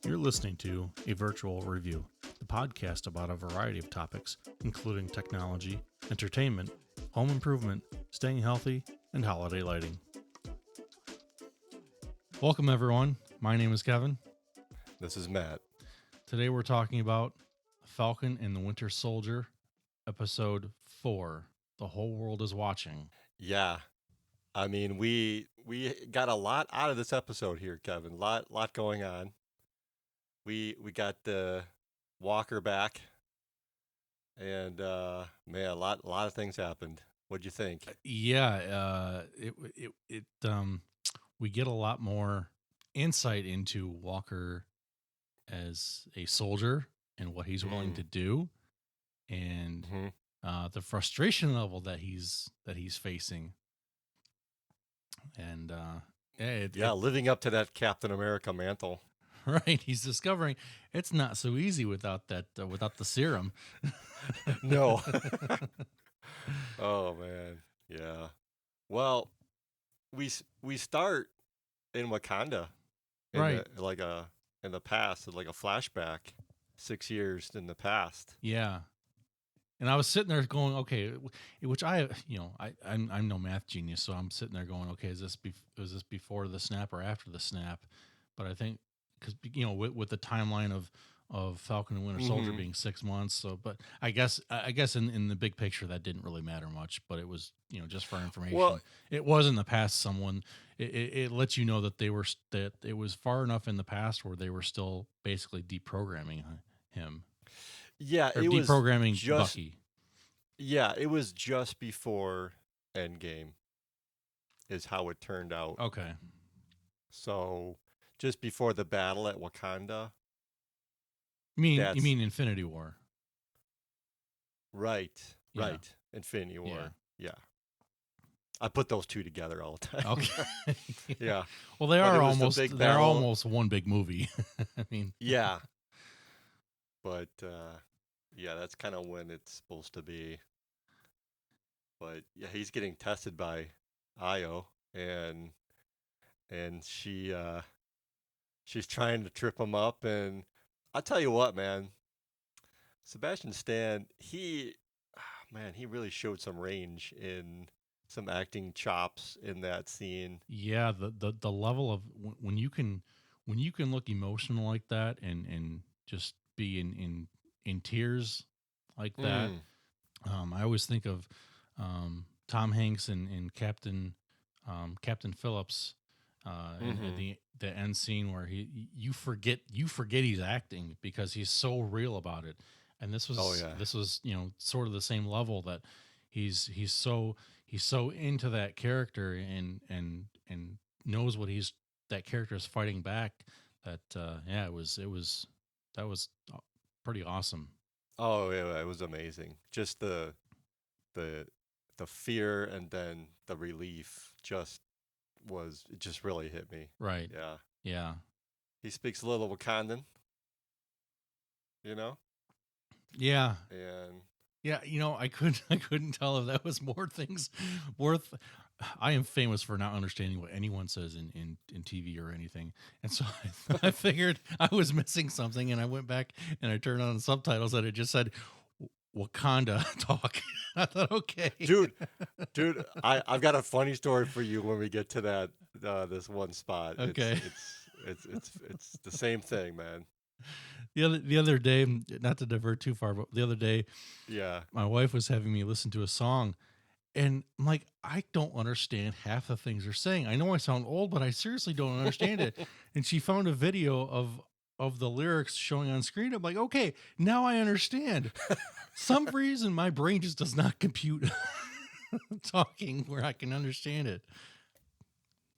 You're listening to A Virtual Review, the podcast about a variety of topics, including technology, entertainment, home improvement, staying healthy, and holiday lighting. Welcome, everyone. My name is Kevin. This is Matt. Today we're talking about Falcon and the Winter Soldier, Episode 4, The Whole World is Watching. Yeah, I mean, we got a lot out of this episode here, Kevin. Lot going on. We got the Walker back, and man, a lot of things happened. What'd you think? We get a lot more insight into Walker as a soldier and what he's willing to do, and the frustration level that he's facing, and living up to that Captain America mantle. Right, he's discovering it's not so easy without that without the serum. No. Oh man, yeah. Well, we start in Wakanda, Right? In the past, like a flashback, 6 years in the past. Yeah. And I was sitting there going, okay, which I'm no math genius, so I'm sitting there going, okay, was this before the snap or after the snap? But I think because with the timeline of Falcon and Winter Soldier being 6 months, so but I guess in the big picture that didn't really matter much, but it was just for information. Well, it was in the past. It lets you know that that it was far enough in the past where they were still basically deprogramming him. Yeah, Or it was deprogramming Bucky. Yeah, it was just before Endgame is how it turned out. Okay. So just before the battle at Wakanda. You mean Infinity War? Right. Yeah. Right. Infinity War. Yeah. I put those two together all the time. Okay. Yeah. Well, they're almost one big movie. I mean. Yeah. But yeah, that's kind of when it's supposed to be. But yeah, he's getting tested by Io, and she's trying to trip him up, and I'll tell you what, man, Sebastian Stan, he really showed some range in some acting chops in that scene. Yeah, the level of when you can look emotional like that and just be in tears like that. I always think of Tom Hanks in Captain Phillips in the end scene where you forget he's acting because he's so real about it. And this was sort of the same level, that he's so into that character and knows what that character is fighting back, that it was pretty awesome. Oh yeah, it was amazing. Just the fear and then the relief just really hit me. Right. Yeah. Yeah. He speaks a little Wakandan, Yeah. And yeah, I couldn't tell if that was more things worth. I am famous for not understanding what anyone says in TV or anything, and so I figured I was missing something, and I went back and I turned on the subtitles, and it just said Wakanda talk. I thought, okay, dude, I've got a funny story for you when we get to that this one spot. Okay, it's the same thing, man. The other day, not to divert too far, but the other day, yeah, my wife was having me listen to a song, and I'm like, I don't understand half the things they're saying. I know I sound old, but I seriously don't understand it. And she found a video of the lyrics showing on screen. I'm like, okay, now I understand. Some reason my brain just does not compute talking where I can understand it.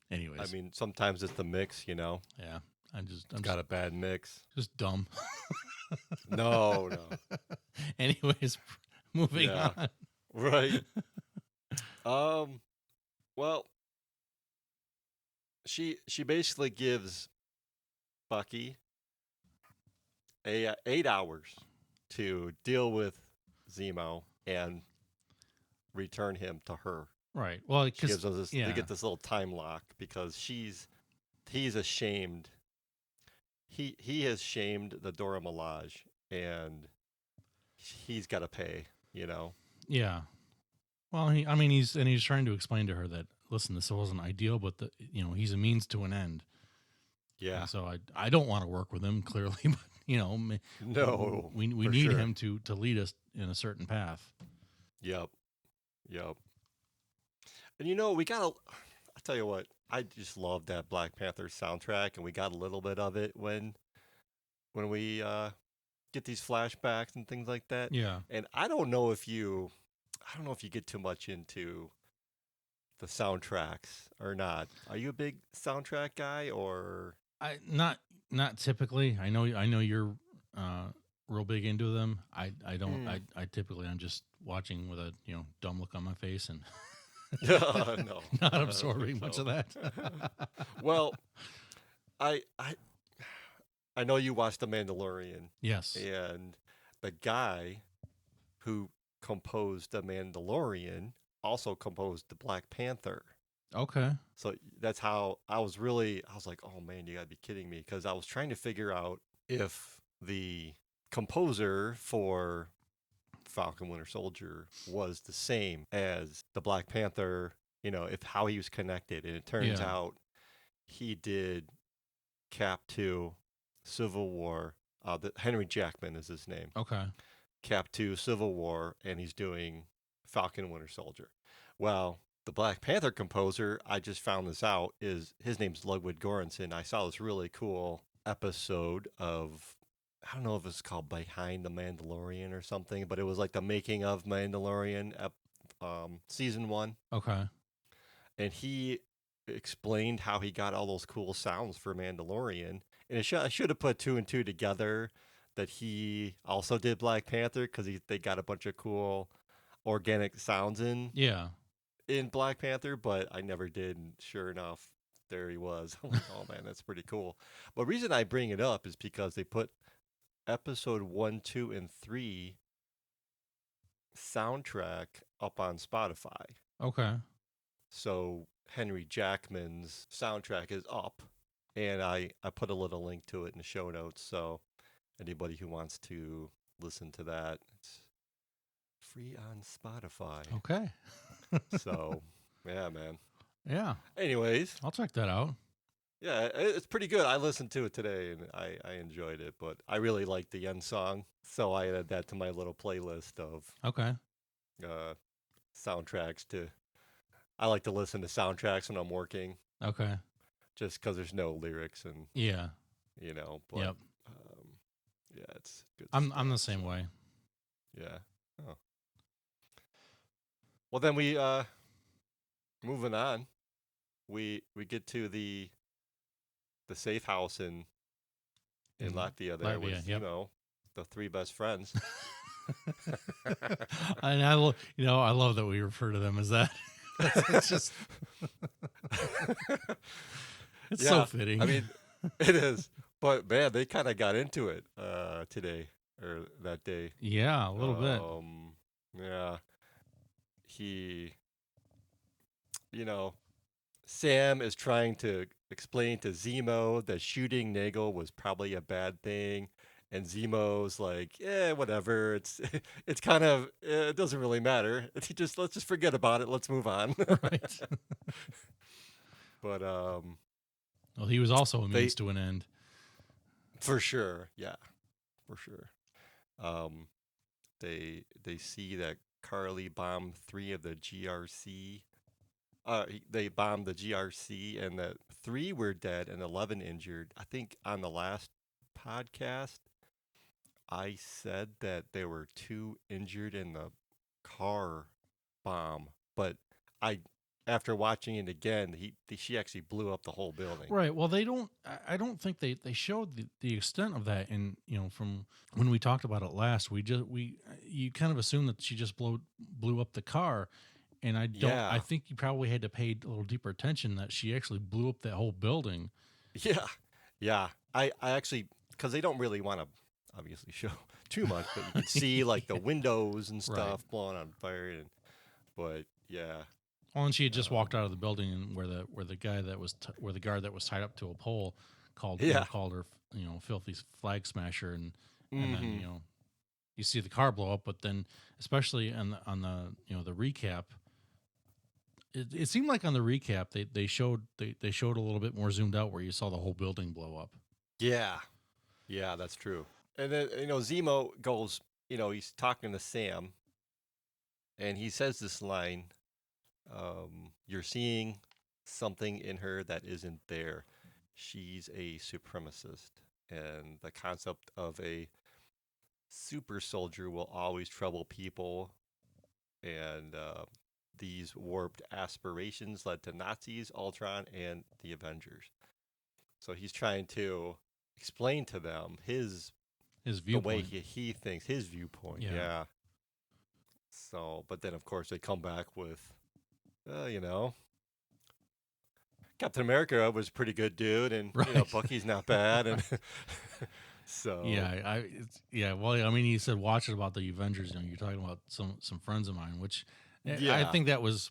Anyways, I mean, sometimes it's the mix, Yeah, I'm got a bad mix. Just dumb. No. Anyways, moving on. Right. Well, she basically gives Bucky 8 hours to deal with Zemo and return him to her. Right. Well, she gives us this, they get this little time lock because he's ashamed he has shamed the Dora Milaje, and he's got to pay. You know. Yeah. Well, he's trying to explain to her that, listen, this wasn't ideal, but he's a means to an end. Yeah. And so I don't want to work with him, clearly, but No. we for need sure. him to lead us in a certain path. Yep. Yep. And we got I tell you what, I just love that Black Panther soundtrack, and we got a little bit of it when we get these flashbacks and things like that. Yeah. And I don't know if you get too much into the soundtracks or not. Are you a big soundtrack guy or? I not typically. I know you're real big into them. I don't. I typically I'm just watching with a dumb look on my face and No, not I don't absorbing think much so. of that. Well, I I I know you watched The Mandalorian, Yes. and the guy who composed The Mandalorian also composed the Black Panther. Okay. So that's how I was like, oh man, you gotta be kidding me. Because I was trying to figure out if the composer for Falcon Winter Soldier was the same as the Black Panther, if how he was connected. And it turns Yeah. out he did Cap 2, Civil War. Henry Jackman is his name. Okay. Cap 2, Civil War, and he's doing Falcon Winter Soldier. Well, the Black Panther composer, I just found this out, is his name's Ludwig Göransson. I saw this really cool episode of, I don't know if it's called Behind the Mandalorian or something, but it was like the making of Mandalorian season 1. Okay. And he explained how he got all those cool sounds for Mandalorian. And I should have put 2 and 2 together that he also did Black Panther because they got a bunch of cool organic sounds in Yeah. Black Panther, but I never did. And sure enough, there he was. I'm like, oh man, that's pretty cool. But the reason I bring it up is because they put episode 1, 2, and 3 soundtrack up on Spotify. Okay. So Henry Jackman's soundtrack is up, and I put a little link to it in the show notes. So anybody who wants to listen to that, it's free on Spotify. Okay. So, yeah, man. Yeah. Anyways, I'll check that out. yeah, it's pretty good. I listened to it today, and I enjoyed it, but I really liked the end song, so I added that to my little playlist of Okay. soundtracks to. I like to listen to soundtracks when I'm working, Okay. just because there's no lyrics and Yeah. but Yep. yeah, it's good. I'm the same way. Yeah. Oh. Well, then we moving on. We get to the safe house in Latvia there Latvia, with yep. the 3 best friends. And I love that we refer to them as that. It's just it's so fitting. I mean, it is. But man, they kind of got into it today or that day. Yeah, a little bit. Yeah. Sam is trying to explain to Zemo that shooting Nagel was probably a bad thing. And Zemo's like, yeah, whatever. It's kind of, it doesn't really matter. Let's just forget about it. Let's move on. Right. But Well, he was also a means to an end. For sure, yeah, for sure. They see that Carly bombed 3 of the GRC. They bombed the GRC, and that 3 were dead and 11 injured. I think on the last podcast, I said that there were 2 injured in the car bomb, but after watching it again, she actually blew up the whole building. Right. Well, I don't think they showed the extent of that. And from when we talked about it last, you kind of assume that she just blew up the car, and I think you probably had to pay a little deeper attention that she actually blew up that whole building. Yeah. I actually, because they don't really want to obviously show too much, but you can see like the windows and stuff blowing on fire, but yeah. Well, and she had just walked out of the building, and where the guard that was tied up to a pole called her filthy flag smasher, and then Mm-hmm. you see the car blow up, but then especially on the the recap, it seemed like on the recap they showed a little bit more zoomed out where you saw the whole building blow up. Yeah. Yeah, that's true. And then, Zemo goes, he's talking to Sam, and he says this line, you're seeing something in her that isn't there. She's a supremacist. And the concept of a super soldier will always trouble people. And these warped aspirations led to Nazis, Ultron, and the Avengers. So he's trying to explain to them His the way viewpoint. he thinks, his viewpoint. Yeah. Yeah. So, but then of course they come back with, you know, Captain America was a pretty good dude, and Right. Bucky's not bad, and so Yeah, yeah. Well, I mean, he said watch it about the Avengers. You're talking about some friends of mine, which I yeah, think that was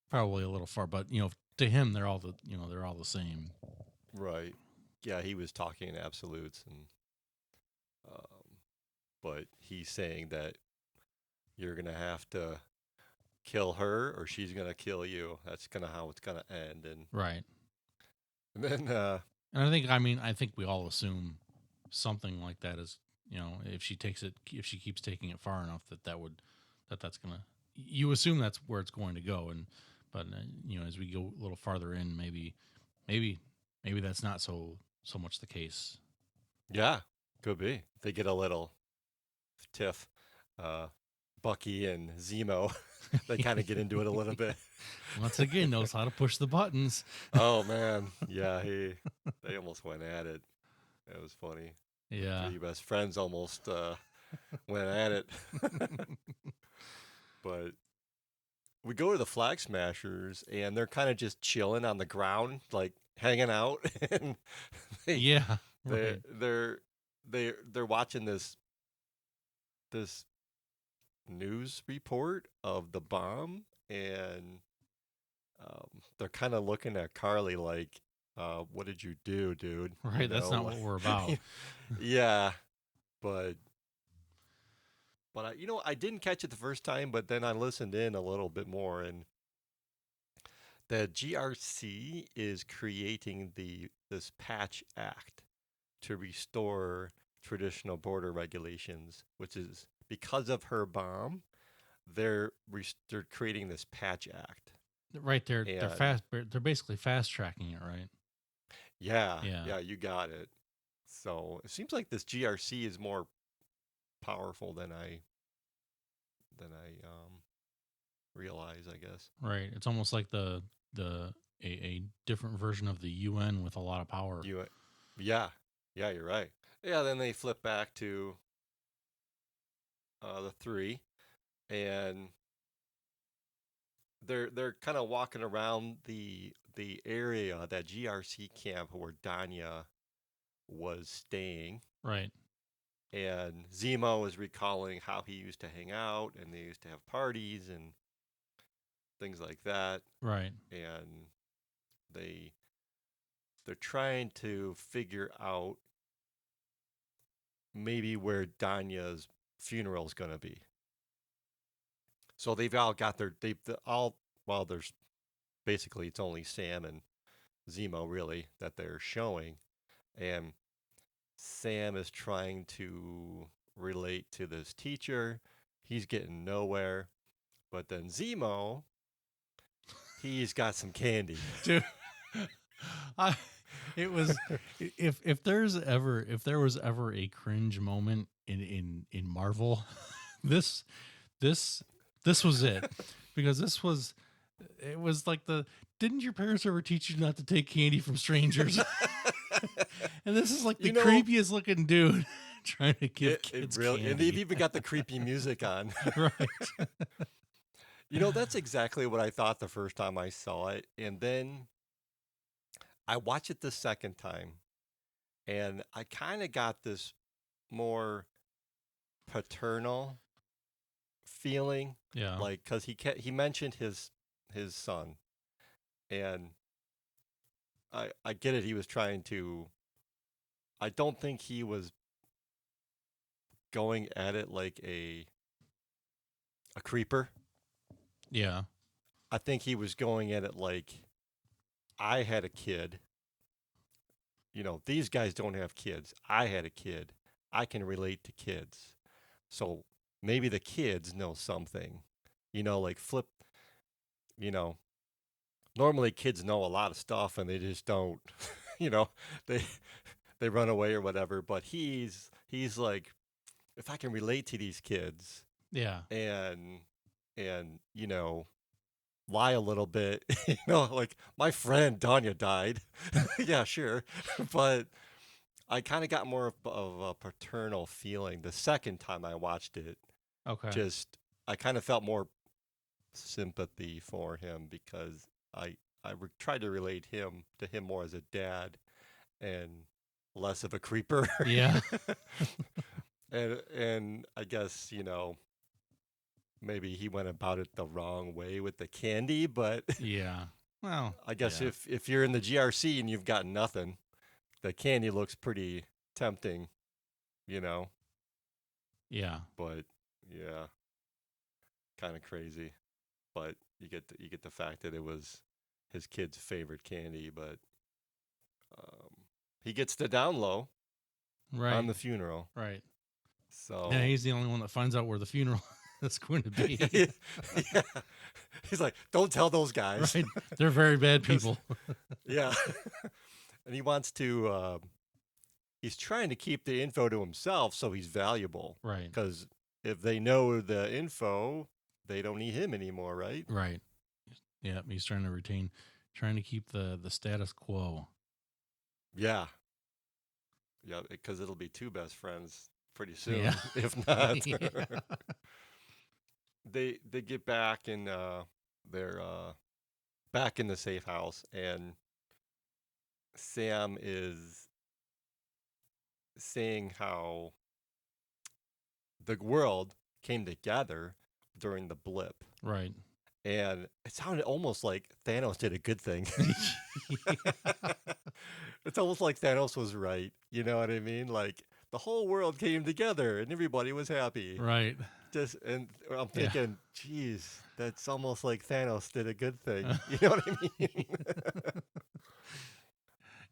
probably a little far, but to him, they're all the same. right, yeah, he was talking in absolutes, and um, but he's saying that you're gonna have to kill her, or she's gonna kill you. That's gonna how it's gonna end, Right. and then And I think we all assume something like that is, if she keeps taking it far enough, that's gonna, you assume that's where it's going to go. And, but, as we go a little farther in, maybe, maybe that's not so much the case. yeah, could be they get a little tiff. Uh, Bucky and Zemo, they kind of get into it a little bit. Once again, knows how to push the buttons. Oh man, yeah, they almost went at it. It was funny. The Yeah. three best friends almost went at it. But we go to the Flag Smashers, and they're kind of just chilling on the ground, like hanging out, and they Yeah. they Right. they're watching this news report of the bomb, and they're kind of looking at Carly like, "What did you do, dude?" Right. That's not what we're about. Yeah, but I didn't catch it the first time, but then I listened in a little bit more, and the GRC is creating this Patch Act to restore traditional border regulations, which is because of her bomb. They're creating this Patch Act, Right. They're and fast. They're basically fast tracking it. Right. yeah, Yeah. yeah, you got it. So it seems like this GRC is more powerful than I realize, I guess. Right. It's almost like a different version of the UN with a lot of power. You, yeah, yeah, you're right. Yeah, then they flip back to the three, and they're kind of walking around the area, that GRC camp where Danya was staying, Right. and Zemo is recalling how he used to hang out, and they used to have parties and things like that, Right. and they they're trying to figure out maybe where Danya's funeral is going to be. So they've all got they've all, well, there's basically, it's only Sam and Zemo really that they're showing, and Sam is trying to relate to this teacher. He's getting nowhere, but then Zemo, he's got some candy. Dude, I it was, if there was ever a cringe moment in Marvel, this this this was it, because it was like didn't your parents ever teach you not to take candy from strangers? And this is like the creepiest looking dude trying to give kids candy. And they've even got the creepy music on. Right. That's exactly what I thought the first time I saw it. And then I watched it the second time, and I kind of got this more paternal feeling, Yeah. like, because he mentioned his son, and I get it. He was trying to I don't think he was going at it like a creeper. Yeah. I think he was going at it like I had a kid. You know, these guys don't have kids. I had a kid. I can relate to kids. So maybe the kids know something. You know, like flip, you know, normally kids know a lot of stuff and they just don't, you know, they they run away or whatever, but he's like if I can relate to these kids Yeah. and you know, lie a little bit, you know, like my friend Danya died. Yeah, sure. But I kind of got more of a paternal feeling the second time I watched it. Okay. Just I kind of felt more sympathy for him because tried to relate him to him more as a dad and less of a creeper. Yeah. And I guess, you know, maybe he went about it the wrong way with the candy, but Yeah. Well, I guess yeah. if you're in the GRC and you've got nothing, the candy looks pretty tempting, you know. Yeah. But yeah, kind of crazy. But you get the fact that it was his kid's favorite candy, but um, he gets the down low on Right. the funeral. Right. Yeah, So he's the only one that finds out where the funeral is going to be. yeah, he's like, don't tell those guys, Right. They're very bad because people. yeah, and he wants to. He's trying to keep the info to himself so he's valuable. Right. Because if they know the info, they don't need him anymore, right? Right. Yeah, he's trying to keep the status quo. Yeah, yeah, because it'll be two best friends pretty Yeah. soon, if not. Yeah. They get back and they're back in the safe house, and Sam is saying how the world came together during the blip. Right. And it sounded almost like Thanos did a good thing. Yeah. It's almost like Thanos was right. You know what I mean? Like the whole world came together and everybody was happy. Right. Just and I'm Yeah. thinking, geez, that's almost like Thanos did a good thing. You know what I mean?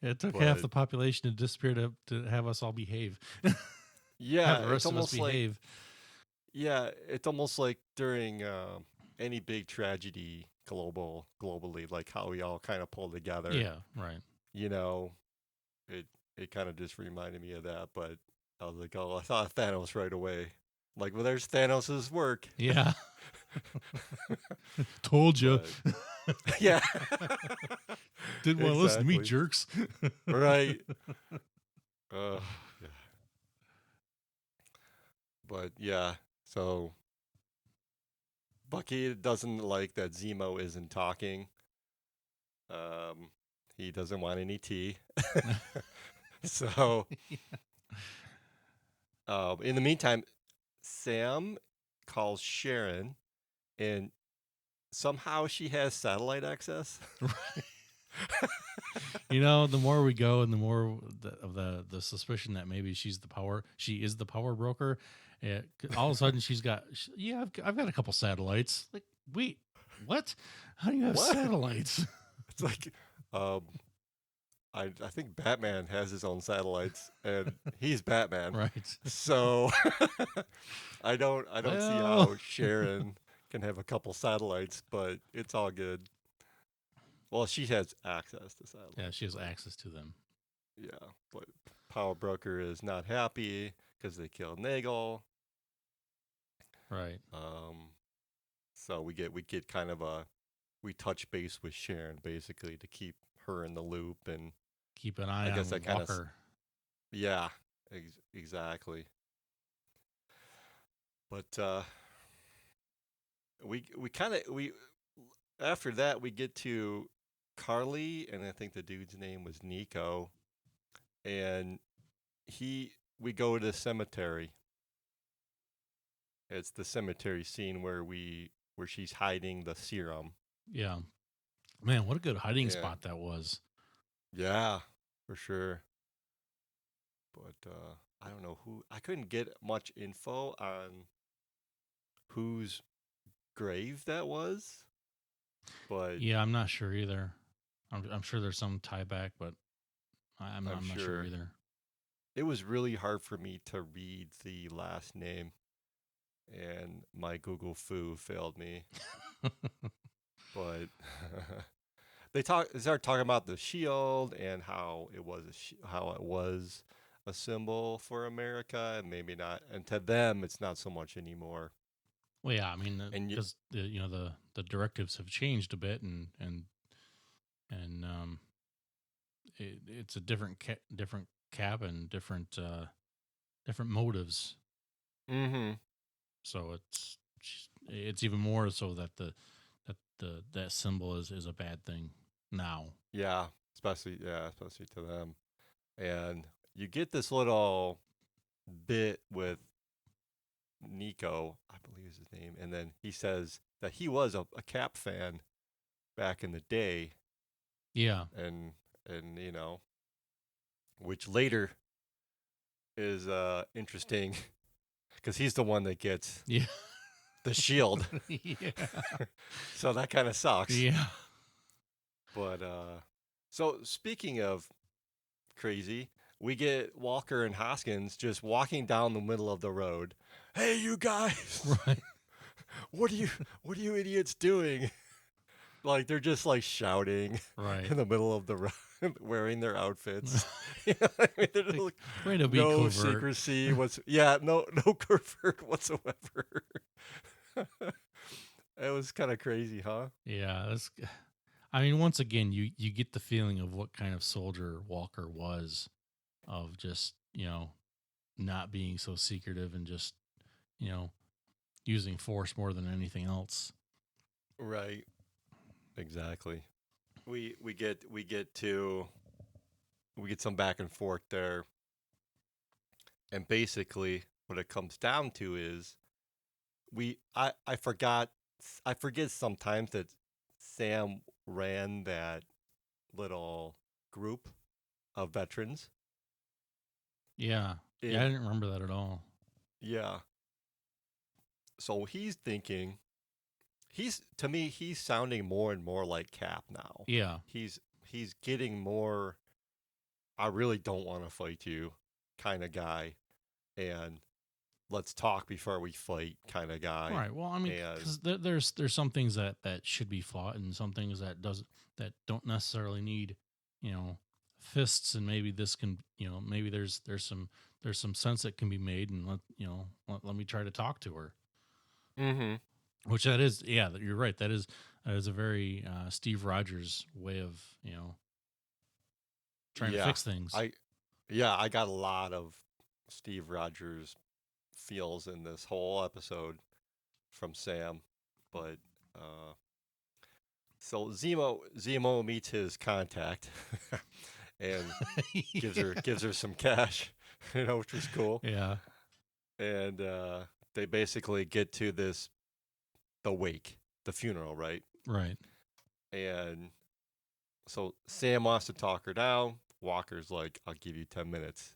It took half But the population to disappear to have us all behave. Have yeah, the it's rest of us almost like behave. during any big tragedy globally, like how we all kind of pull together. Yeah. Right. You know, it it kind of just reminded me of that. But I was like, oh, I thought of Thanos right away. Like, well, there's Thanos's work. Yeah. Told you. But yeah, Didn't want to listen to me, exactly. jerks. Right. Yeah. But yeah, so Bucky doesn't like that Zemo isn't talking. Um, he doesn't want any tea. So, in the meantime, Sam calls Sharon, and somehow she has satellite access. You know, the more we go, and the more the suspicion that maybe she is the power broker. All of a sudden, yeah, I've got a couple satellites. Like, wait, what? How do you have What? satellites? It's like, um, I think Batman has his own satellites, and he's Batman. Right. So I don't see Well, how Sharon can have a couple satellites, but it's all good. Well, she has access to satellites. yeah, she has access to them. Yeah, but Power Broker is not happy because they killed Nagel. Right. So we get kind of we touch base with Sharon basically to keep her in the loop, and Keep an I eye guess on that kind of Walker. yeah, exactly. But we kind of we after that we get to Carly, and I think the dude's name was Nico, and we go to the cemetery. It's the cemetery scene where she's hiding the serum. Yeah. Man, what a good hiding Yeah. spot that was. Yeah, for sure. but I don't know who. I couldn't get much info on whose grave that was, but Yeah, I'm not sure either. I'm sure there's some tie back, but I'm I'm not sure sure either. it was really hard for me to read the last name, and my Google foo failed me. But they start talking about the shield and how it was a symbol for America, and maybe not. And to them, it's not so much anymore. Well, yeah, I mean, And because the directives have changed a bit, and it's a different cap and different motives. mm-hmm. So it's even more so that that symbol is a bad thing now. Yeah, especially to them. And you get this little bit with Nico, I believe is his name, and then he says that he was a Cap fan back in the day, Yeah, and which later is interesting because he's the one that gets yeah, the shield, yeah, so that kind of sucks. yeah. But so speaking of crazy, we get Walker and Hoskins just walking down the middle of the road. Hey, you guys! Right, what are you idiots doing? Like they're just like shouting right. in the middle of the road, wearing their outfits. You know what I mean? There's like, Way to be no covert. secrecy. No covert whatsoever. It was kind of crazy, huh? Yeah, I mean, once again, you get the feeling of what kind of soldier Walker was, of just not being so secretive and just you know using force more than anything else. Right. Exactly. We get some back and forth there, and basically what it comes down to is I forget sometimes that Sam ran that little group of veterans. Yeah, yeah, I In didn't remember that at all. Yeah. So he's thinking he's to me he's sounding more and more like Cap now. Yeah, He's getting more I really don't want to fight you kind of guy, and let's talk before we fight kind of guy. right. Well, I mean, And because there's some things that should be fought, and some things that don't necessarily need fists, and maybe this can maybe there's some sense that can be made, and let me try to talk to her. mm-hmm. Which that is, yeah, you're right. That is a very Steve Rogers way of trying to Yeah. fix things. I got a lot of Steve Rogers feels in this whole episode from Sam, but so Zemo meets his contact and gives her some cash, which was cool. Yeah, And they basically get to the wake, the funeral, right? right. And so Sam wants to talk her down. Walker's like, "I'll give you 10 minutes."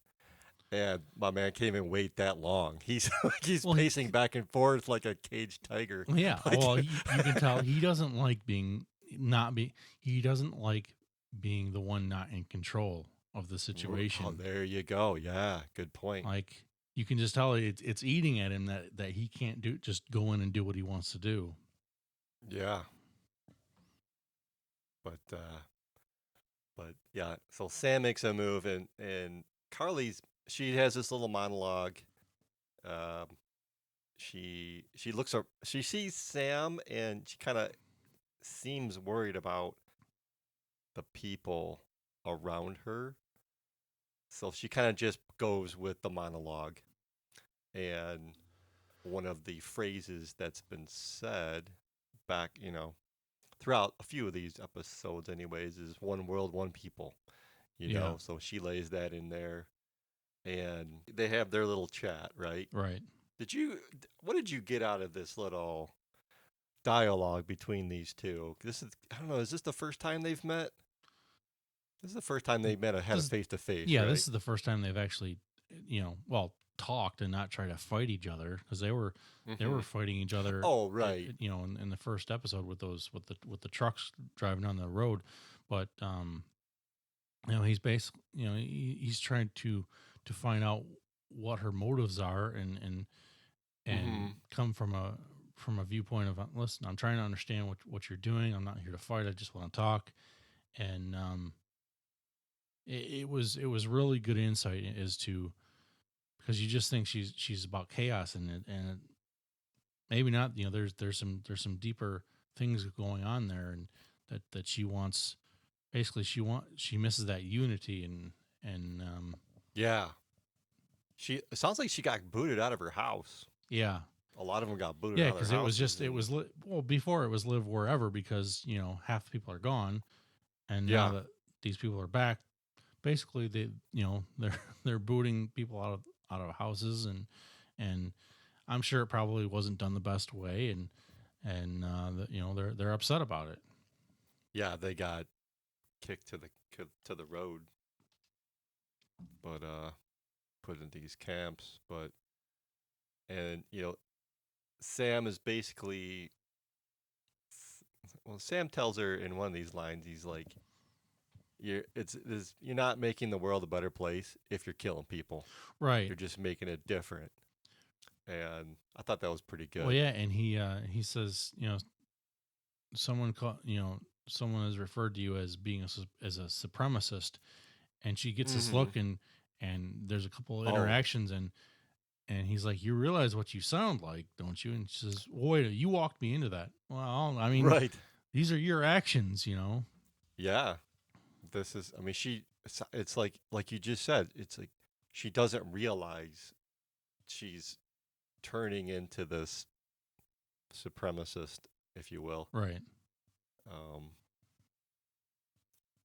And my man can't even wait that long. He's he's Well, pacing back and forth like a caged tiger. yeah. Like, Well, you can tell he doesn't like being not be. He doesn't like being the one not in control of the oh, situation. there you go. Yeah, good point. Like you can just tell it's eating at him that he can't just go in and do what he wants to do. Yeah, but yeah. So Sam makes a move, and she has this little monologue. Um, she sees Sam, and she kind of seems worried about the people around her. So she kind of just goes with the monologue. And one of the phrases that's been said back, throughout a few of these episodes, anyways, is one world, one people, Yeah, So she lays that in there, and they have their little chat, right? right. What did you get out of this little dialogue between these two? I don't know, is this the first time they've met? This is the first time they met had a This face to face, Yeah, right? this is the first time they've actually well, talked and not try to fight each other, because they were Mm-hmm. fighting each other. Oh, right. In the first episode with the trucks driving down the road, but he's basically, he's trying to find out what her motives are, and Mm-hmm. come from a viewpoint of, listen, I'm trying to understand what you're doing. I'm not here to fight. I just want to talk. And it was really good insight as to, because you just think she's about chaos, and maybe not. There's some deeper things going on there, and that she wants. Basically, she misses that unity, and Yeah. It sounds like she got booted out of her house. yeah. A lot of them got booted Yeah, out of because their houses. it And was well, before it was live wherever, because half the people are gone, and now yeah, that these people are back, basically they're booting people out of houses, and I'm sure it probably wasn't done the best way, and they're upset about it. yeah, they got kicked to the road, but put in these camps. But and Sam is basically, well, Sam tells her in one of these lines, he's like, you're not making the world a better place if you're killing people. Right. You're just making it different. And I thought that was pretty Well, good. yeah, and he says, someone someone has referred to you as being as a supremacist, and she gets this Mm-hmm. look, and there's a couple of Oh, interactions, and he's like, you realize what you sound like, don't you? And she says, well, wait, you walked me into that. Well, I mean, right. these are your actions. Yeah. This is, I mean, it's like you just said, it's like she doesn't realize she's turning into this supremacist, if you will. Right. Um,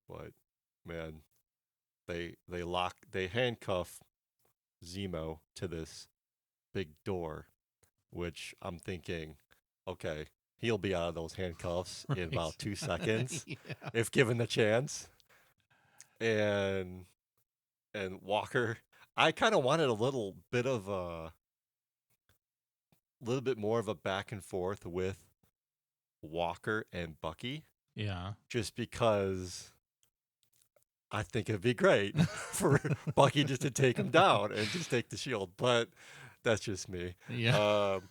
but man, they handcuff Zemo to this big door, which I'm thinking, okay, he'll be out of those handcuffs in Right. about 2 seconds Yeah. if given the chance. And Walker, I kind of wanted a little bit more of a back and forth with Walker and Bucky, Yeah. just because I think it'd be great for Bucky just to take him down and just take the shield. But that's just me. Yeah. Um,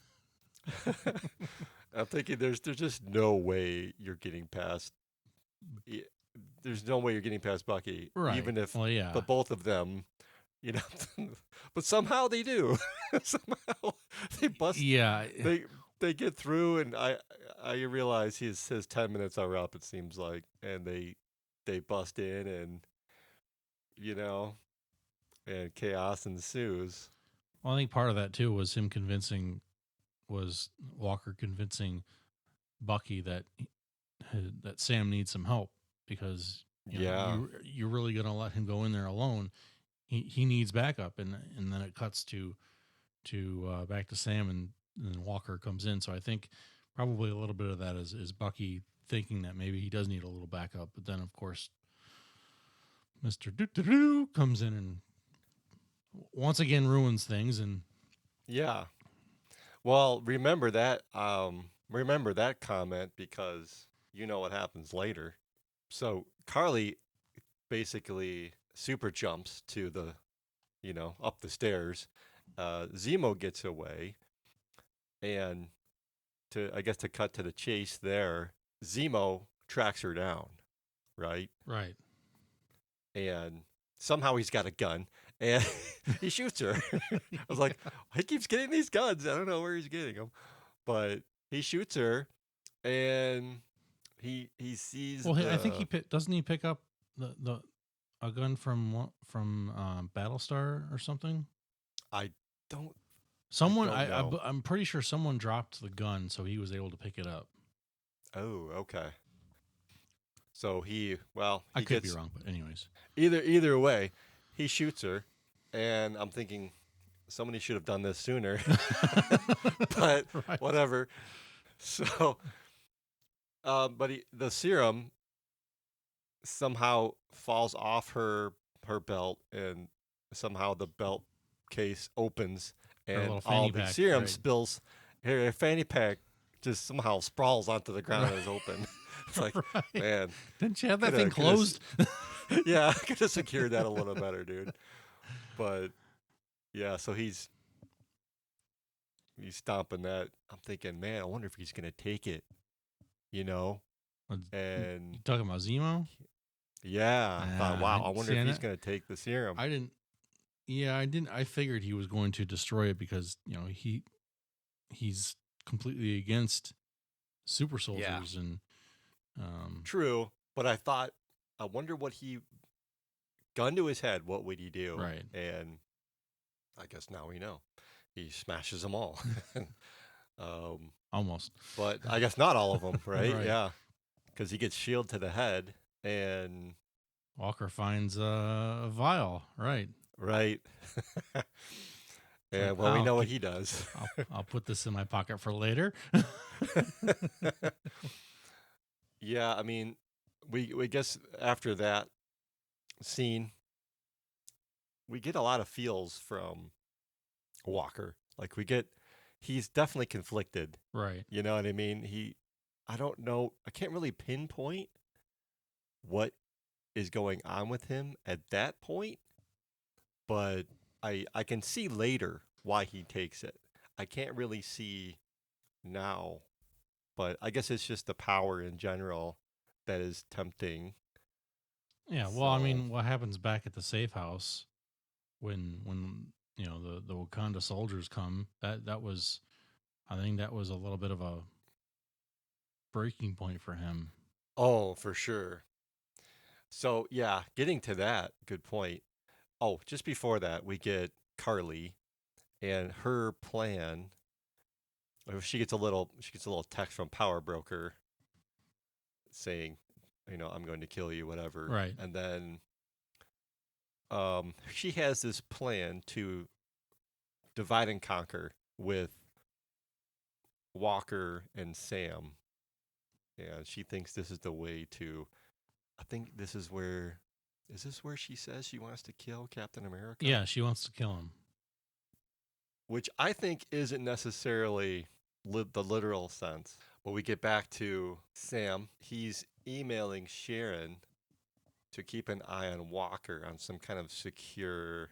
I'm thinking there's just no way you're getting past. There's no way you're getting past Bucky, Right. even if Well, yeah. but both of them, you know, but somehow they do. Somehow they bust. Yeah. They get through, and I realize his 10 minutes are up. It seems like, and they bust in, and you know, and chaos ensues. Well, I think part of that too was Walker convincing Bucky that Sam needs some help, because Yeah, you're really gonna let him go in there alone. He needs backup, and then it cuts to back to Sam, and Walker comes in. So I think probably a little bit of that is Bucky thinking that maybe he does need a little backup, but then of course Mister Doo comes in and once again ruins things. And yeah. Well, remember that. Remember that comment, because you know what happens later. So Carly basically super jumps to the, up the stairs. Zemo gets away, and I guess to cut to the chase there, Zemo tracks her down, right? right. And somehow he's got a gun, and he shoots her. I was like, he keeps getting these guns. I don't know where he's getting them, but he shoots her, and he sees Well, I think the. doesn't he pick up the a gun from Battlestar or something. I don't. I Someone, don't know. I'm pretty sure someone dropped the gun, so he was able to pick it up. Oh, okay. So I he could be gets wrong, but anyways. either way, he shoots her, and I'm thinking somebody should have done this sooner, but Right. whatever. So, but the serum somehow falls off her belt, and somehow the belt case opens, Her and little all fanny the pack, serum right. spills. Her fanny pack just somehow sprawls onto the ground and is open. It's like, Right. man, Didn't you have that coulda- thing coulda s- closed? yeah, I could have secured that a little better, dude. But yeah, so he's stomping that. I'm thinking, man, I wonder if he's gonna take it, you know? You And talking about Zemo? yeah, I thought, wow, I wonder See, if he's gonna take the serum. I didn't. Yeah, I didn't. I figured he was going to destroy it because he's completely against super soldiers and True, but I thought, I wonder what gun to his head, what would he do? right. And I guess now we know. He smashes them all. Almost. But I guess not all of them, right? Right. Yeah, because he gets shield to the head, and Walker finds a vial. Right. right. And like, well, we I'll know what keep- he does. I'll put this in my pocket for later. Yeah, I mean, we guess after that scene, we get a lot of feels from Walker. Like he's definitely conflicted. Right. You know what I mean? I don't know, I can't really pinpoint what is going on with him at that point, but I can see later why he takes it. I can't really see now, but I guess it's just the power in general that is tempting. Yeah. Well, I So- mean, what happens back at the safe house when the Wakanda soldiers come? That was, I think that was a little bit of a breaking point for him. Oh, for sure. So yeah, getting to that, good point. Oh, just before that, we get Carly and her plan. She gets a little text from Power Broker saying, I'm going to kill you, whatever. Right. And then she has this plan to divide and conquer with Walker and Sam. And she thinks this is the way to, I think this is where, is this where she says she wants to kill Captain America? Yeah, she wants to kill him. Which I think isn't necessarily the literal sense. But we get back to Sam. He's emailing Sharon to keep an eye on Walker on some kind of secure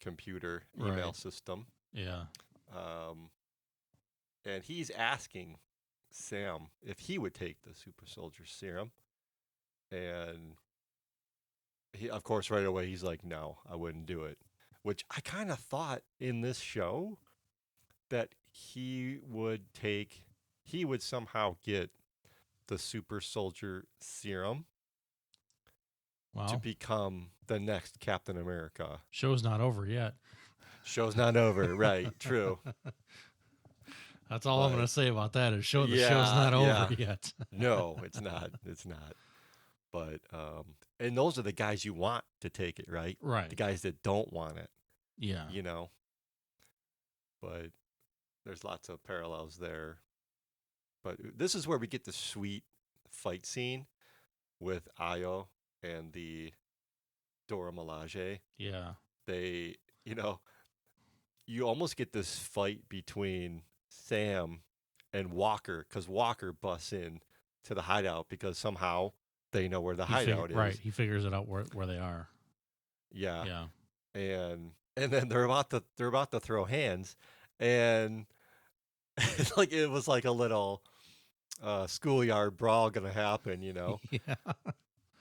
computer email Right. system. Yeah. And he's asking Sam if he would take the super soldier serum. And he, of course, right away, he's like, no, I wouldn't do it. Which I kind of thought in this show that he would somehow get the super soldier serum to Well, become the next Captain America. show's not over yet. Show's not over, right? True. That's all I'm But- going to say about that. Is the Yeah, show's not yeah. over yet. No, it's not. It's not. But and those are the guys you want to take it, right? Right. The guys that don't want it, Yeah. But there's lots of parallels there. But this is where we get the sweet fight scene with Ayo and the Dora Milaje. Yeah. They, you almost get this fight between Sam and Walker, because Walker busts in to the hideout because somehow they know where the hideout is. Right. He figures it out where they are. Yeah. Yeah. And then they're about to throw hands, and it's like it was like a little schoolyard brawl gonna happen, Yeah.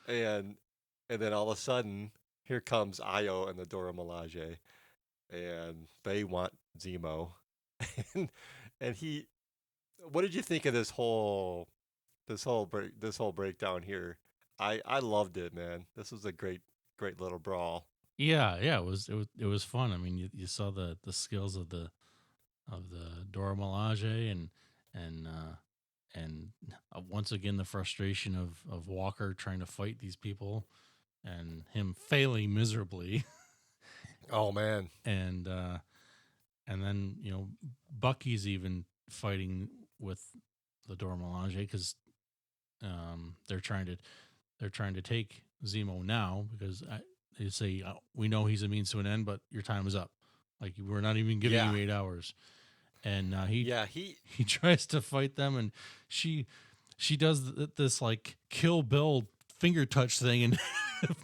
and then all of a sudden here comes Ayo and the Dora Milaje, and they want Zemo, and he. What did you think of this whole breakdown here? I loved it, man. This was a great little brawl. Yeah. It was fun. I mean, you saw the skills of the Dora Milaje and once again the frustration of Walker trying to fight these people and him failing miserably. Oh man. And then Bucky's even fighting with the Dora Milaje because they're trying to take Zemo now because they say, we know he's a means to an end, but your time is up. Like, we're not even giving Yeah. you 8 hours. And he Yeah, he he tries to fight them, and she does this like Kill Bill finger touch thing, and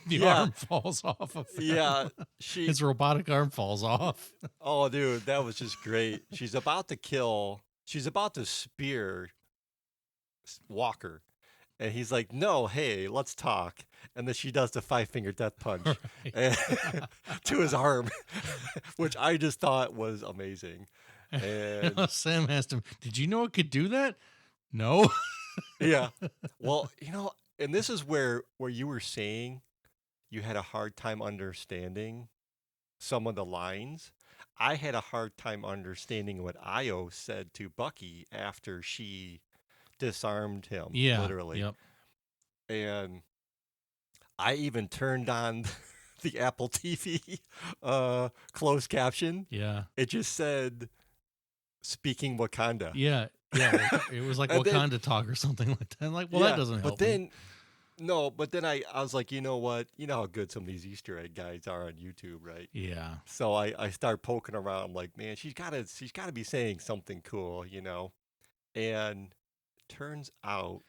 the yeah, arm falls off of yeah, him. she His robotic arm falls off. oh dude, that was just great. She's about to spear Walker. And he's like, "No, hey, let's talk." And then she does the five-finger death punch Right. and, to his arm, which I just thought was amazing. And Sam asked him, "Did you know it could do that?" No. yeah, well, and this is where you were saying you had a hard time understanding some of the lines. I had a hard time understanding what Io said to Bucky after she disarmed him, Yeah. literally. Yep. And I even turned on the Apple TV closed caption. Yeah. It just said speaking Wakanda. Yeah. Yeah. It was like And then, Wakanda talk or something like that. I'm like, well, that yeah, doesn't but help me. then no, but then I was like, you know what? You know how good some of these Easter egg guys are on YouTube, right? Yeah. So I start poking around. I'm like, man, she's gotta be saying something cool, And turns out,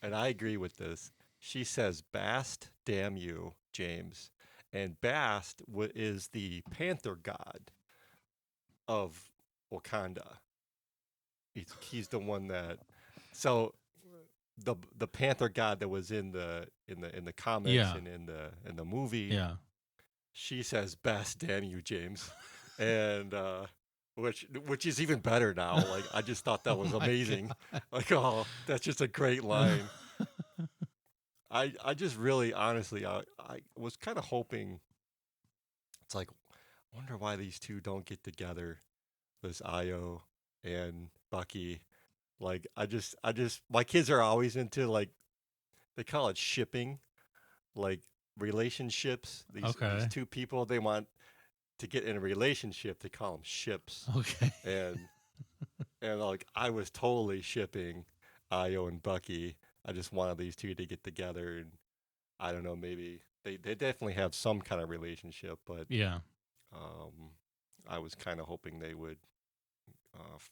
and I agree with this, she says, "Bast, damn you, James." And Bast is the panther god of Wakanda. He's the one that, so the panther god that was in the comics Yeah. and in the movie. Yeah. She says, "Bast, damn you, James," and which is even better now. Like, I just thought that was Oh my amazing. God. Like, oh, that's just a great line. I just really, honestly, I was kind of hoping. It's like, I wonder why these two don't get together, this Io and Bucky. Like, my kids are always into, like, they call it shipping, like relationships. These Okay. two people, they want to get in a relationship. They call them ships. Okay. And like, I was totally shipping Io and Bucky. I just wanted these two to get together, and I don't know, maybe they definitely have some kind of relationship, but Yeah. I was kind of hoping they would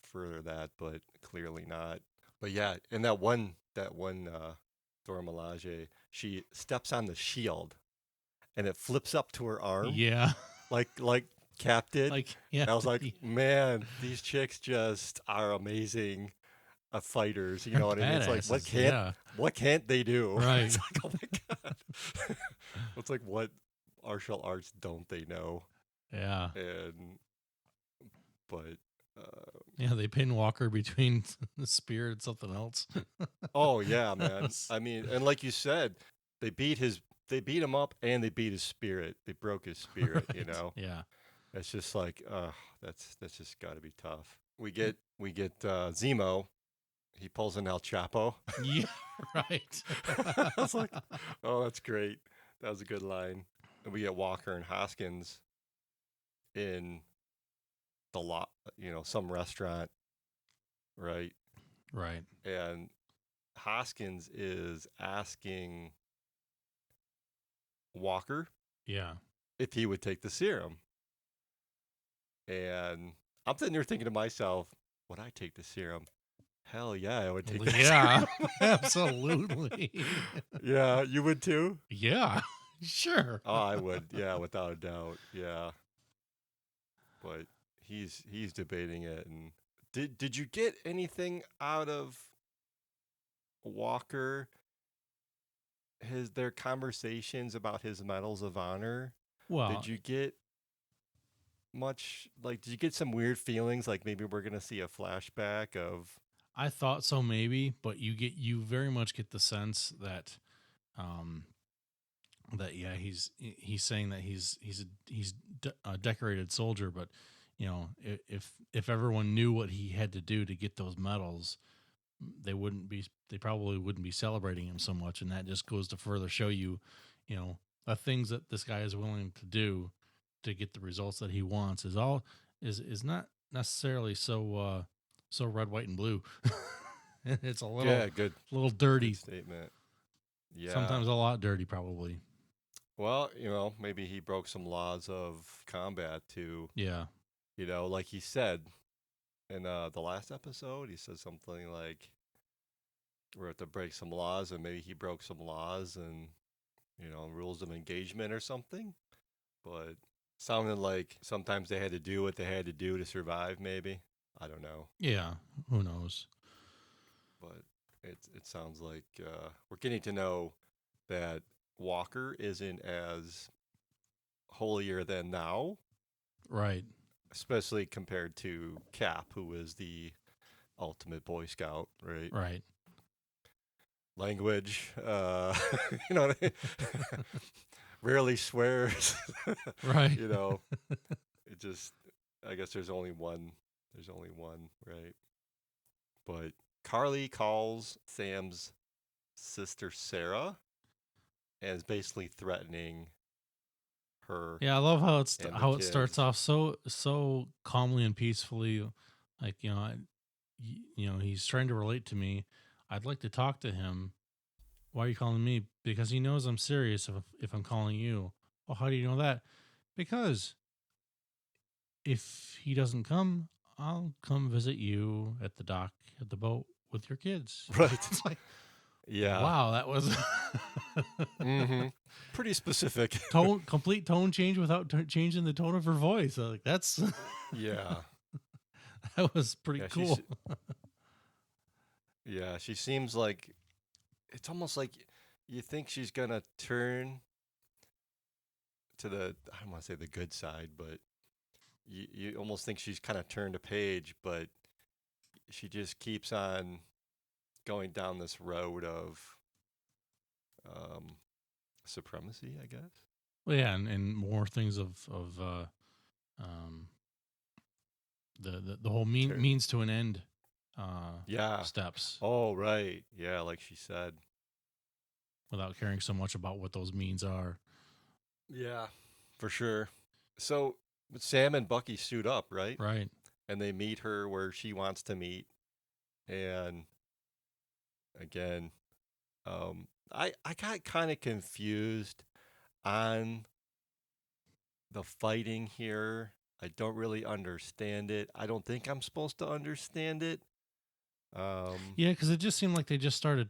further that, but clearly not. But yeah, and that one Dora Milaje, she steps on the shield, and it flips up to her arm, Yeah. like Cap did. Like, yeah. And I was like, man, these chicks just are amazing fighters. You They're know what I mean? It's like, badasses, what can't they do? Right. It's like, oh my god. It's like, what martial arts don't they know? Yeah. But Yeah, they pin Walker between the spear and something else. oh yeah, man. I mean, and like you said, they beat him up, and they beat his spirit. They broke his spirit. Right. Yeah. It's just like, that's just got to be tough. We get Zemo. He pulls an El Chapo. Yeah. Right. I was like, oh, that's great. That was a good line. And we get Walker and Hoskins in the lot, some restaurant, right? Right. And Hoskins is asking Walker Yeah. if he would take the serum. And I'm sitting there thinking to myself, would I take the serum? Hell yeah, I would take the Yeah. serum. Absolutely. Yeah, you would too? Yeah. Sure. Oh, I would. Yeah, without a doubt. Yeah. But he's debating it. And did you get anything out of Walker? Their conversations about his medals of honor? Well, Did you get much, like, did you get some weird feelings, like maybe we're gonna see a flashback of? I thought so, maybe, but you very much get the sense that, yeah, he's saying that he's a decorated soldier, but if everyone knew what he had to do to get those medals, they probably wouldn't be celebrating him so much, and that just goes to further show you, the things that this guy is willing to do to get the results that he wants is not necessarily so red, white, and blue. It's a little Good dirty. statement. Yeah. Sometimes a lot dirty, probably. Well, maybe he broke some laws of combat to, Yeah. like he said in the last episode. He said something like, "We have to break some laws," and maybe he broke some laws and rules of engagement or something. But sounded like sometimes they had to do what they had to do to survive. Maybe, I don't know, Yeah. Who knows? but it sounds like we're getting to know that Walker isn't as holier than thou, Right. especially compared to Cap, who is the ultimate Boy Scout, right? Right. Language, you know, rarely swears, Right. it just, I guess there's only one, right? But Carly calls Sam's sister Sarah and is basically threatening her Yeah, I love and the how it starts kids. off so calmly and peacefully. Like he's trying to relate to me. I'd like to talk to him. Why are you calling me? Because he knows I'm serious. If I'm calling you, well, how do you know that? Because if he doesn't come, I'll come visit you at the dock at the boat with your kids. Right. It's like, Yeah. wow, that was Mm-hmm. Pretty specific. complete tone change without changing the tone of her voice. Like that's Yeah. that was pretty Yeah, cool. she seems like it's almost like you think she's gonna turn to the, I don't want to say the good side, but you almost think she's kind of turned a page, but she just keeps on going down this road of um, supremacy, I guess. Well, yeah, and more things of um, the whole means to an end Yeah. steps Oh, right. Yeah, like she said. without caring so much about what those means are. Yeah, for sure. So Sam and Bucky suit up, right? Right. And they meet her where she wants to meet. And again, I got kind of confused on the fighting here. I don't really understand it. I don't think I'm supposed to understand it. Yeah, because it just seemed like they just started,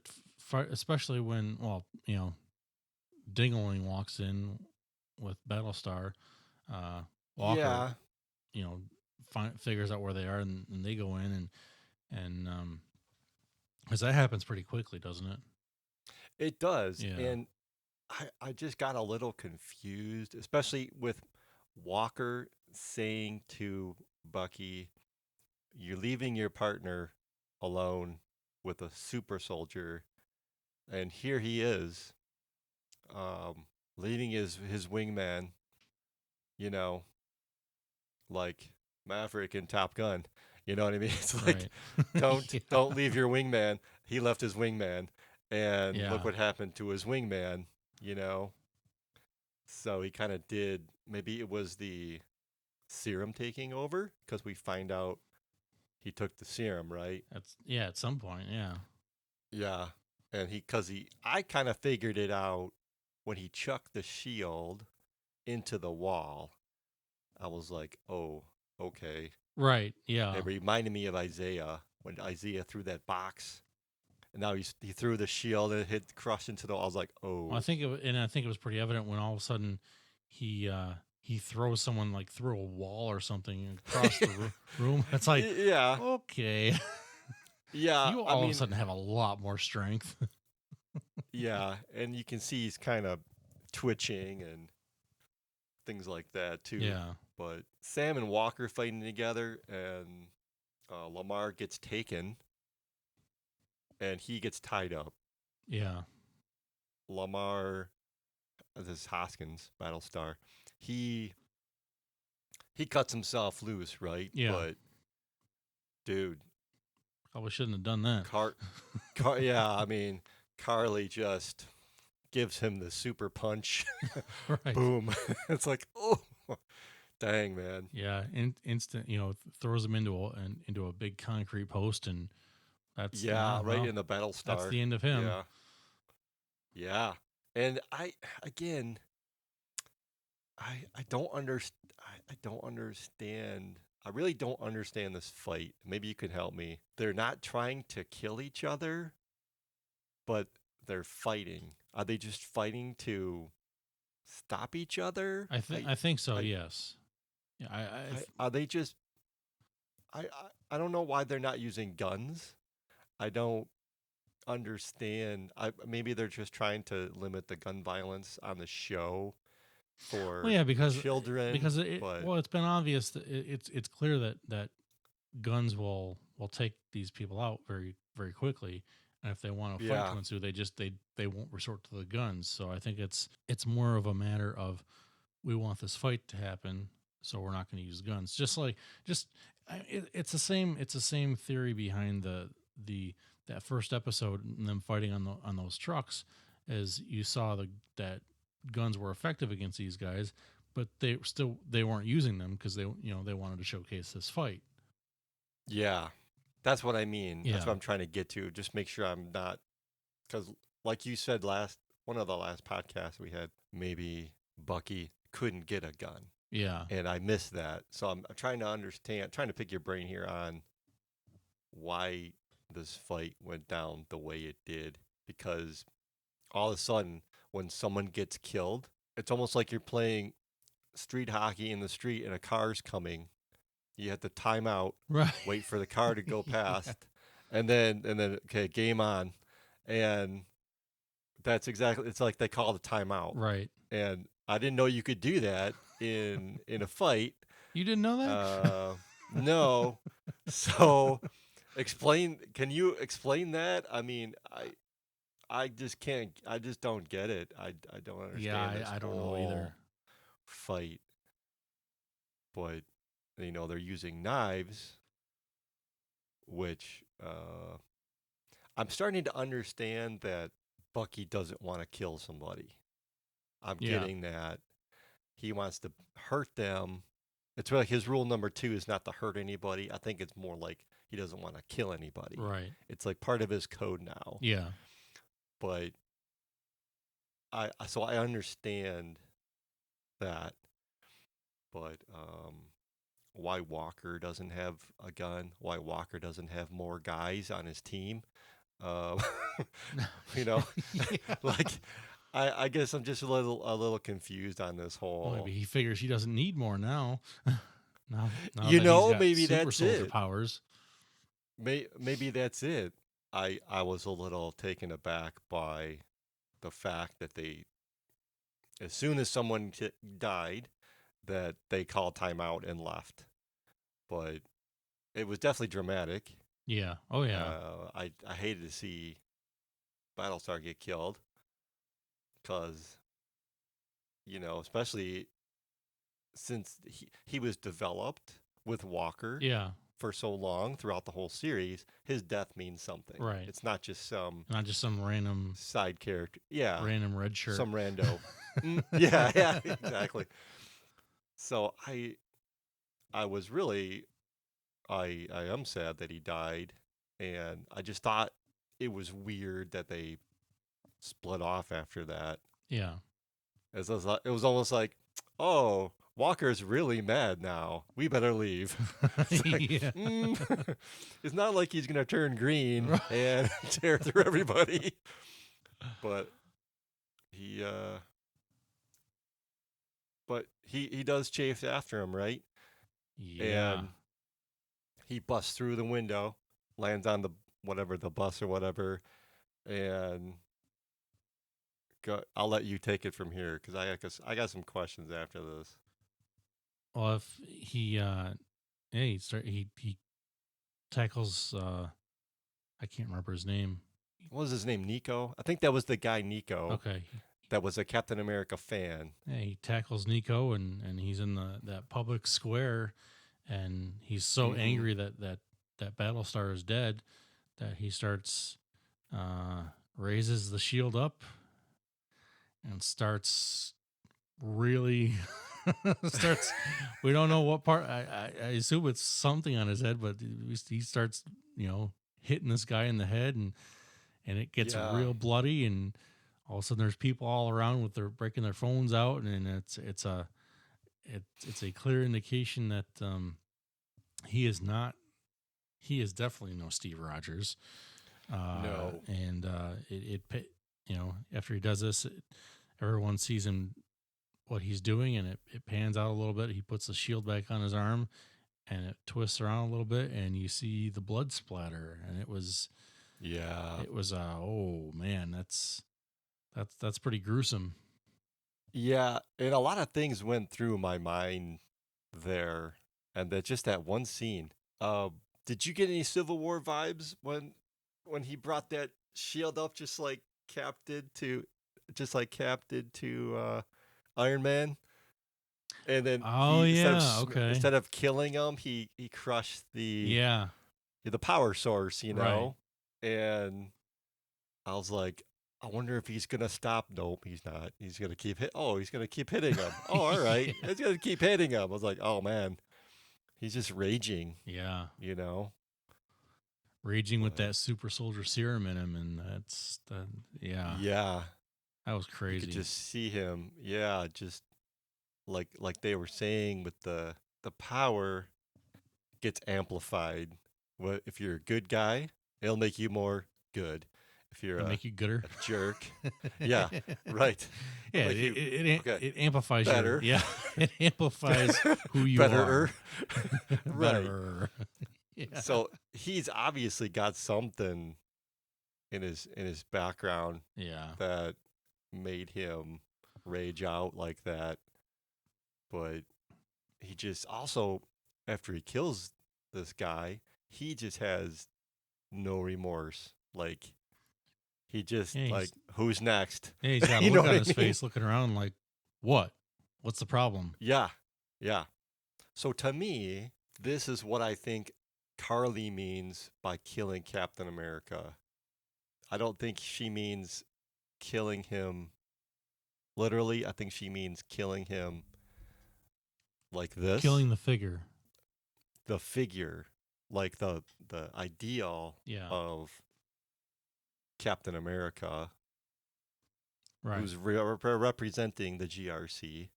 especially when, well, Dingling walks in with Battlestar. Walker, Yeah, you know, figures out where they are, and they go in and because that happens pretty quickly, doesn't it? it does. Yeah. And I just got a little confused, especially with Walker saying to Bucky, "You're leaving your partner alone with a super soldier." And here he is, leaving his wingman, you know, like Maverick in Top Gun. You know what I mean? It's like, Right. don't Yeah. don't leave your wingman. He left his wingman, and look Yeah. what happened to his wingman. You know, so he kind of did. Maybe it was the serum taking over because we find out he took the serum, right? At some point, yeah. Yeah, and I kind of figured it out when he chucked the shield into the wall. I was like, oh, okay. Right. Yeah. It reminded me of Isaiah when Isaiah threw that box, and now he threw the shield and it hit crushed into the. I was like, Well, oh, I think it was pretty evident when all of a sudden he throws someone like through a wall or something across the room. It's like, yeah, okay, yeah. you I all of a mean, sudden have a lot more strength. yeah, and you can see he's kind of twitching and things like that too. Yeah. But Sam and Walker fighting together, and Lamar gets taken, and he gets tied up. Yeah. Lamar, this is Hoskins, Battlestar. He he cuts himself loose, right? Yeah. But dude, Probably shouldn't have done that. Yeah, I mean, Carly just gives him the super punch. Right. Boom. It's like, oh, dang, man. Yeah. Instant. Throws him into a big concrete post, and Yeah, right well, in the that's Battlestar. the end of him. Yeah. Yeah. And again, I don't understand. I don't understand. I really don't understand this fight. Maybe you could help me. They're not trying to kill each other, but they're fighting. Are they just fighting to stop each other? I think so. I, Yes. Yeah. are they just? I don't know why they're not using guns. I don't understand. Maybe they're just trying to limit the gun violence on the show Well, for yeah, children, but it's been obvious that it's clear that guns will take these people out very quickly, and if they want a fight yeah, to ensue, they won't resort to the guns. So I think it's more of a matter of we want this fight to happen, so we're not going to use guns. It's the same theory behind the that first episode and them fighting on those trucks, as you saw that guns were effective against these guys, but they weren't using them because they wanted to showcase this fight. yeah. That's what I mean. That's Yeah, what I'm trying to get to. Just make sure I'm not, because like you said one of the last podcasts we had, maybe Bucky couldn't get a gun, yeah, and I missed that. So I'm trying to understand, trying to pick your brain here on why this fight went down the way it did. Because all of a sudden, when someone gets killed, it's almost like you're playing street hockey in the street and a car's coming. You have to time out, right. wait for the car to go Yeah, past, and then okay, game on. And that's exactly, it's like they call the timeout. right. And I didn't know you could do that in a fight. You didn't know that? No. So can you explain that? I mean, I just can't, I just don't get it. I don't Yeah, understand this I don't know whole either. fight. But they're using knives, which I'm starting to understand that Bucky doesn't want to kill somebody. I'm Yeah, getting that he wants to hurt them. It's like his rule number 2 is not to hurt anybody. I think it's more like he doesn't want to kill anybody. right. It's like part of his code now. Yeah, But so I understand that. But why Walker doesn't have a gun? Why Walker doesn't have more guys on his team? Um, you know, yeah. like I guess I'm just a little confused on this Well, maybe whole. he figures he doesn't need more now. Now that he's got Maybe super that's soldier it. powers. Maybe that's it. I was a little taken aback by the fact that as soon as someone died, that they called timeout and left. But it was definitely dramatic. Yeah. Oh yeah. I hated to see Battlestar get killed because especially since he was developed with Walker Yeah. for so long throughout the whole series, his death means something. Right. It's not just some Not just some side character. Yeah, random red shirt. some rando. Yeah, exactly. So I was really I am sad that he died, and I just thought it was weird that they split off after that. Yeah. It was almost like, oh, Walker's really mad now. We better leave. It's like, Yeah. it's not like he's gonna turn green Right. and tear through everybody, but he he does chase after him, right? Yeah. And he busts through the window, lands on the bus or whatever, and I'll let you take it from here because I got some questions after this. Well, if he he tackles I can't remember his name. What was his name? Nico? I think that was the guy Nico Okay. that was a Captain America fan. Yeah, he tackles Nico and he's in that public square, and he's so angry that Battlestar is dead that he starts raises the shield up and starts really starts we don't know what part. I assume it's something on his head, but he starts hitting this guy in the head, and it gets Yeah. real bloody, and all of a sudden there's people all around with their breaking their phones out, and it's it's a clear indication that he is not. He is definitely no Steve Rogers. No. And after he does this, everyone sees him what he's doing, and it pans out a little bit. He puts the shield back on his arm, and it twists around a little bit, and you see the blood splatter. And it was oh man, that's pretty gruesome. Yeah, and a lot of things went through my mind there, and that just that one scene. Did you get any Civil War vibes when he brought that shield up, just like Cap did to Iron Man, and then Oh yeah, okay, instead of killing him, he crushed the power source, right. and I was like, I wonder if he's gonna stop. Nope, he's not. He's gonna keep hit. Oh, he's gonna keep hitting him. Oh, all right, Yeah. he's gonna keep hitting him. I was like, oh man, he's just raging. Yeah. Raging with But that super soldier serum in him, and yeah, yeah, that was you crazy. could just see him. Yeah, just like they were saying, with the power gets amplified. What if you're a good guy? It'll make you more good. If you're It'll make you gooder. a jerk, yeah, right. Yeah, It'll make you it amplifies better. it amplifies who you Better. are. Right. Better. Yeah. So he's obviously got something in his background Yeah. that made him rage out like that. But he just also, after he kills this guy, he just has no remorse. Like, he just who's next? Yeah, he's got a You look know on what his I mean? face, looking around like, what? What's the problem? Yeah, yeah. So to me, this is what I think Carly means by killing Captain America. I don't think she means killing him literally. I think she means killing him like this. Killing the figure. The figure, like the ideal of Captain America, right? Who's representing the GRC,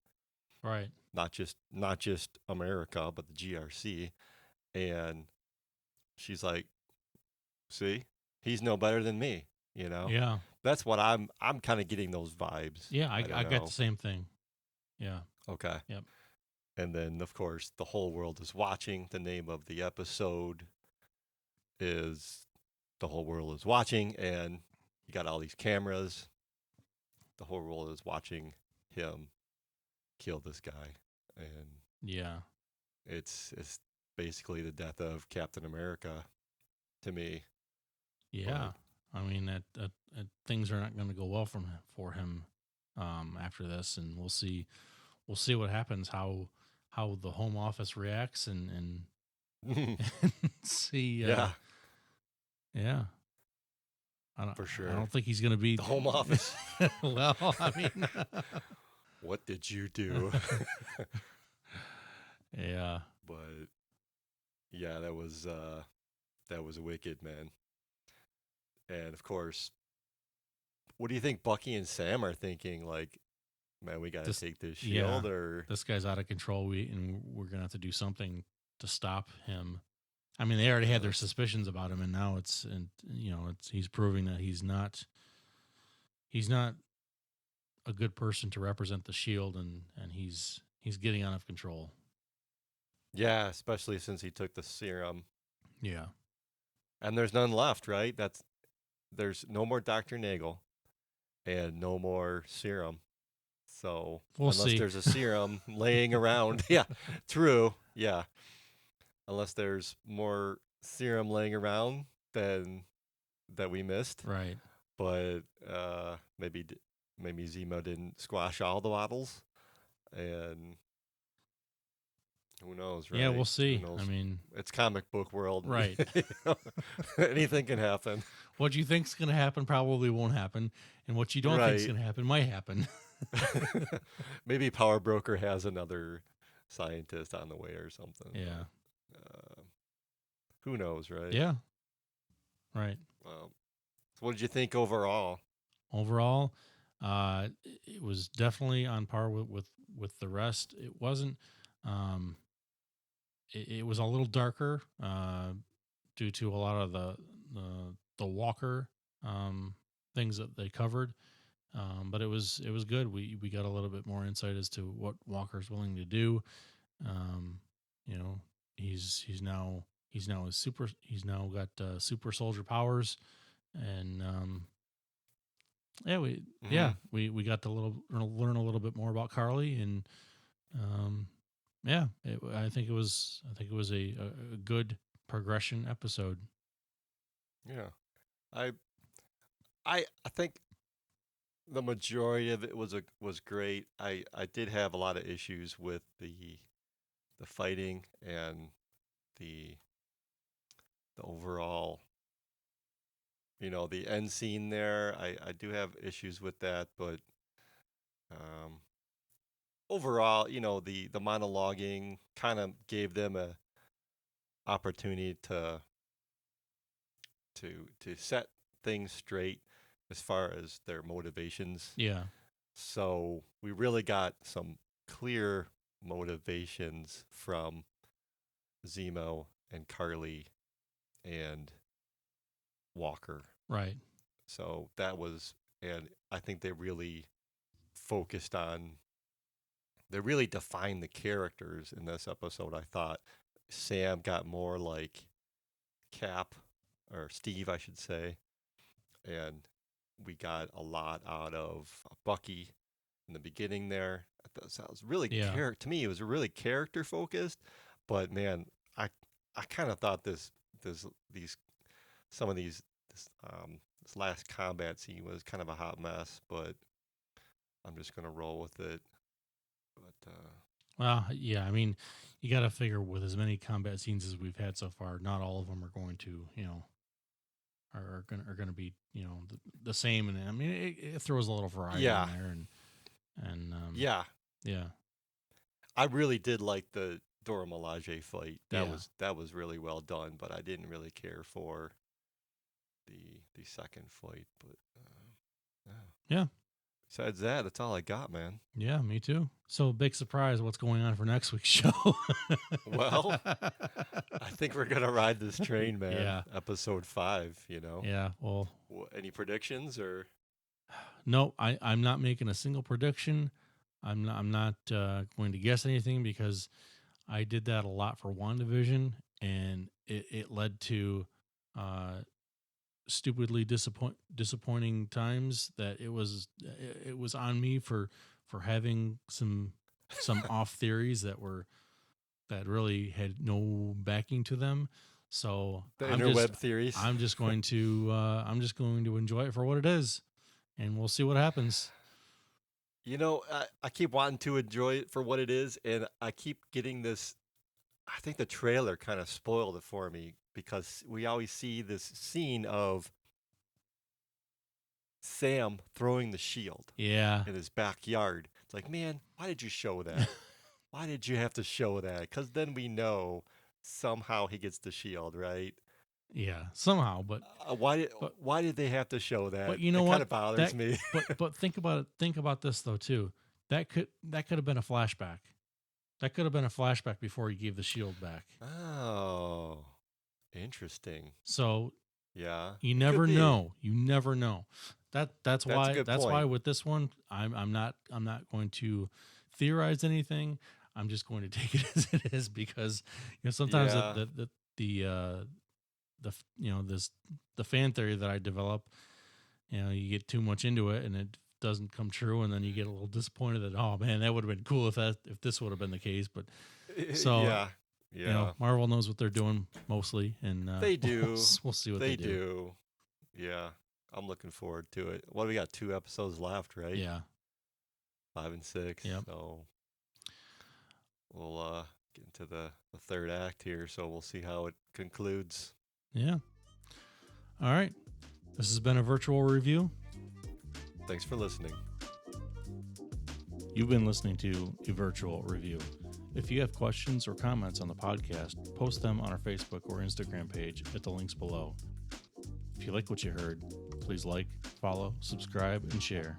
right? Not just America, but the GRC. And she's like, "See, he's no better than me." Yeah. That's what I'm kind of getting those vibes. Yeah, I got the same thing. Yeah. Okay. Yep. And then, of course, the whole world is watching. The name of the episode is The Whole World is Watching, and you got all these cameras. The whole world is watching him kill this guy. And yeah, it's basically the death of Captain America to me. Yeah. But, I mean, that things are not going to go well for him after this, and we'll see what happens, how the home office reacts, and see. Yeah. For sure. I don't think he's going to be the home office. Well, I mean, what did you do? Yeah. But yeah, that was wicked, man. And of course, what do you think Bucky and Sam are thinking? Like, man, we got to take this shield, or this guy's out of control. We're gonna have to do something to stop him. I mean, they already had their suspicions about him, and now he's proving that he's not a good person to represent the shield, and he's getting out of control. Yeah, especially since he took the serum. Yeah. And there's none left, right? There's no more Dr. Nagel and no more serum. So unless there's a serum laying around. Yeah, true. Yeah. Unless there's more serum laying around that we missed. Right. But maybe Zemo didn't squash all the bottles, and who knows, right? Yeah, we'll see. I mean, it's comic book world. Right. Anything can happen. What you think's going to happen probably won't happen, and what you don't think's going to happen might happen. Maybe Power Broker has another scientist on the way or something. Yeah. Who knows, right? Yeah. Right. Well, so what did you think overall? Overall, It was definitely on par with the rest. It wasn't. Um, it was a little darker due to a lot of the Walker um, things that they covered. But it was good. We got a little bit more insight as to what Walker's willing to do. Um, you know, he's now got super soldier powers, and yeah, Hmm. we got to learn a little bit more about Carly, and um, yeah, I think it was a good progression episode. Yeah. I I think the majority of it was great. I did have a lot of issues with the fighting and the the overall, the end scene there. I do have issues with that, but um, overall, the monologuing kind of gave them a opportunity to set things straight as far as their motivations. Yeah, So we really got some clear motivations from Zemo and Carly and Walker. right. So that was, and I think focused on, they really defined the characters in this episode. I thought Sam got more like Cap, or Steve, I should say, and we got a lot out of Bucky in the beginning there. I thought that was really Yeah, to me. It was really character focused, but man, I I kind of thought this these some of these this last combat scene was kind of a hot mess, but I'm just gonna roll with it. But well, yeah. I mean, you got to figure with as many combat scenes as we've had so far, not all of them are going to are going to be the same. And I mean, it throws a little variety in yeah, there, and yeah, yeah, I really did like the Dora Milaje fight. yeah, That was really well done, but I didn't really care for the second fight. But yeah. yeah, Besides that, that's all I got, man. yeah. Me too. So big surprise! What's going on for next week's show? Well, I think we're gonna ride this train, man. Yeah, Episode 5. yeah. Well, Any predictions or? no, I'm not making a single prediction. I'm not going to guess anything because I did that a lot for WandaVision, and it led to uh, stupidly disappointing times that it was on me for having some off theories that really had no backing to them. So The I'm just interweb theories. I'm just going to enjoy it for what it is, and we'll see what happens. I keep wanting to enjoy it for what it is, and I keep getting this. I think the trailer kind of spoiled it for me because we always see this scene of Sam throwing the shield Yeah. in his backyard. It's like, man, why did you show that? Why did you have to show that? Because then we know somehow he gets the shield, right? Yeah, somehow, but but Why did they have to show but that? you know It kind what? of bothers That me. but think about it. Think about this though too. That could have been a flashback. That could have been a flashback before he gave the shield back. Oh, interesting. So Yeah, you it could never be. know. You never know. That's That's a why good that's why point. with this one I'm not going to theorize anything. I'm just going to take it as it is because sometimes Yeah. the fan theory that I develop, you get too much into it and it doesn't come true, and then you get a little disappointed that, oh man, that would have been cool if this would have been the case. But so Yeah. Yeah. Marvel knows what they're doing mostly, and They we'll, do. we'll see what They they do. do. Yeah. I'm looking forward to it. What do we got? 2 episodes left, right? Yeah. 5 and 6. Yep. So we'll get into the third act here. So we'll see how it concludes. Yeah. All right. This has been a virtual review. Thanks for listening. You've been listening to a virtual review. If you have questions or comments on the podcast, post them on our Facebook or Instagram page at the links below. If you like what you heard, please like, follow, subscribe, and share.